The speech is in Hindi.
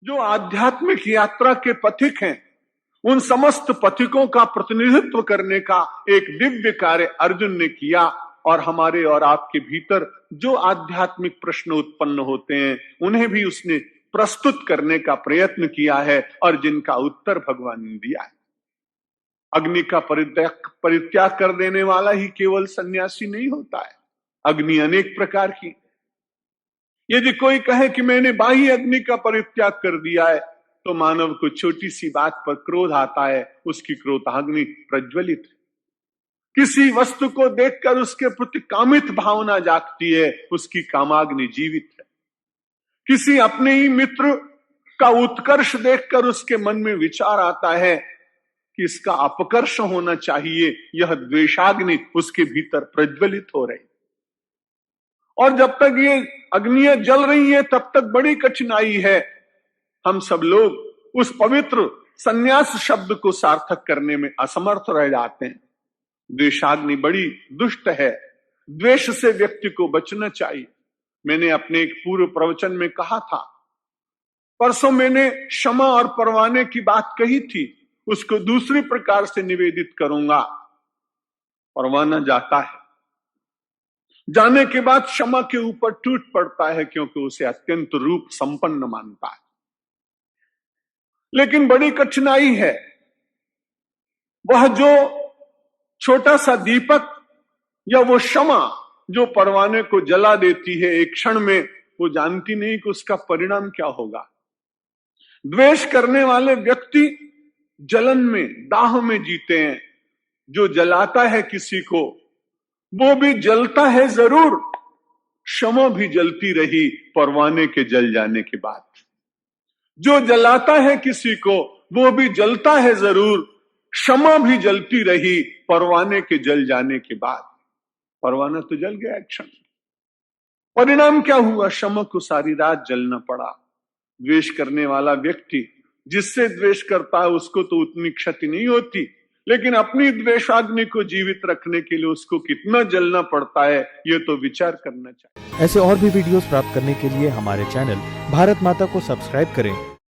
जो आध्यात्मिक यात्रा के पथिक हैं, उन समस्त पथिकों का प्रतिनिधित्व करने का एक दिव्य कार्य अर्जुन ने किया। और हमारे और आपके भीतर जो आध्यात्मिक प्रश्न उत्पन्न होते हैं, उन्हें भी उसने प्रस्तुत करने का प्रयत्न किया है और जिनका उत्तर भगवान ने दिया है। अग्नि का परित्याग कर देने वाला ही केवल सन्यासी नहीं होता है। अग्नि अनेक प्रकार की। यदि कोई कहे कि मैंने बाह्य अग्नि का परित्याग कर दिया है, तो मानव को छोटी सी बात पर क्रोध आता है, उसकी क्रोधाग्नि प्रज्वलित है। किसी वस्तु को देखकर उसके प्रति कामित भावना जागती है, उसकी कामाग्नि जीवित है। किसी अपने ही मित्र का उत्कर्ष देखकर उसके मन में विचार आता है कि इसका अपकर्ष होना चाहिए, यह द्वेषाग्नि उसके भीतर प्रज्वलित हो रही। और जब तक ये अग्नियां जल रही हैं, तब तक बड़ी कठिनाई है। हम सब लोग उस पवित्र संन्यास शब्द को सार्थक करने में असमर्थ रह जाते हैं। द्वेषाग्नि बड़ी दुष्ट है। द्वेष से व्यक्ति को बचना चाहिए। मैंने अपने एक पूर्व प्रवचन में कहा था, परसों मैंने क्षमा और परवाने की बात कही थी, उसको दूसरी प्रकार से निवेदित करूंगा। परवाना जाता है, जाने के बाद क्षमा के ऊपर टूट पड़ता है, क्योंकि उसे अत्यंत रूप संपन्न मानता है। लेकिन बड़ी कठिनाई है। वह जो छोटा सा दीपक या वो क्षमा जो परवाने को जला देती है एक क्षण में, वो जानती नहीं कि उसका परिणाम क्या होगा। द्वेष करने वाले व्यक्ति जलन में, दाह में जीते हैं। जो जलाता है किसी को, वो भी जलता है जरूर, क्षमा भी जलती रही परवाने के जल जाने के बाद। जो जलाता है किसी को, वो भी जलता है जरूर, क्षमा भी जलती रही परवाने के जल जाने के बाद। परवाना तो जल गया एक क्षण। परिणाम क्या हुआ? क्षमा को सारी रात जलना पड़ा। द्वेष करने वाला व्यक्ति जिससे द्वेष करता है उसको तो उतनी क्षति नहीं होती, लेकिन अपनी द्वेषाग्नि को जीवित रखने के लिए उसको कितना जलना पड़ता है, ये तो विचार करना चाहिए। ऐसे और भी वीडियोस प्राप्त करने के लिए हमारे चैनल भारत माता को सब्सक्राइब करें